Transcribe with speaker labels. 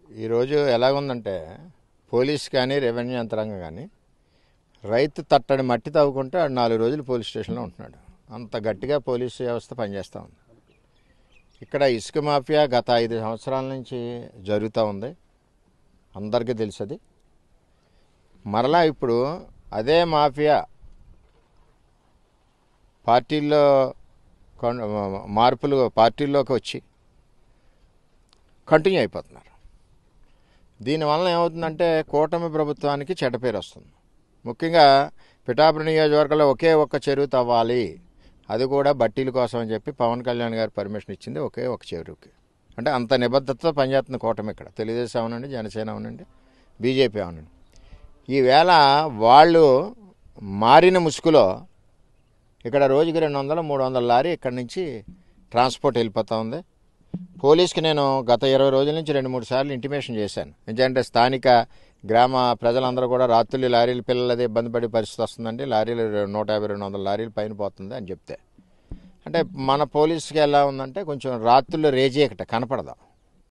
Speaker 1: ఈరోజు ఎలాగుందంటే పోలీస్ కానీ రెవెన్యూ యంత్రాంగం కానీ రైతు తట్టడి మట్టి తవ్వుకుంటే 4 రోజులు పోలీస్ స్టేషన్లో ఉంటున్నాడు. అంత గట్టిగా పోలీసు వ్యవస్థ పనిచేస్తూ ఉంది. ఇక్కడ ఇసుక మాఫియా గత 5 సంవత్సరాల నుంచి జరుగుతూ ఉంది, అందరికీ తెలుసది. మరలా ఇప్పుడు అదే మాఫియా పార్టీల్లో మార్పులు పార్టీల్లోకి వచ్చి కంటిన్యూ అయిపోతున్నారు. దీనివల్ల ఏమవుతుందంటే కూటమి ప్రభుత్వానికి చెడ్డ పేరు వస్తుంది. ముఖ్యంగా పిఠాపురం నియోజకవర్గంలో ఒకే ఒక్క చెరువు తవ్వాలి, అది కూడా బట్టీల కోసం అని చెప్పి పవన్ కళ్యాణ్ గారు పర్మిషన్ ఇచ్చింది ఒకే ఒక చెరువుకి. అంటే అంత నిబద్ధతతో పనిచేస్తుంది కూటమి. ఇక్కడ తెలుగుదేశం అవనండి, జనసేన అవనండి, బీజేపీ అవనండి. ఈవేళ వాళ్ళు మారిన ముసుగులో ఇక్కడ రోజుకి 200-300 లారీ ఇక్కడి నుంచి ట్రాన్స్పోర్ట్ వెళ్ళిపోతూ ఉంది. పోలీస్కి నేను గత 20 రోజుల నుంచి 2-3 సార్లు ఇంటిమేషన్ చేశాను. ఎందుకంటే స్థానిక గ్రామ ప్రజలందరూ కూడా రాత్రులు లారీలు పిల్లలది ఇబ్బంది పడే పరిస్థితి వస్తుందండి, లారీలు 150-200 లారీలు పైన పోతుంది అని చెప్తే, అంటే మన పోలీసుకి ఎలా ఉందంటే కొంచెం రాత్రులు రేజీకట కనపడదాం.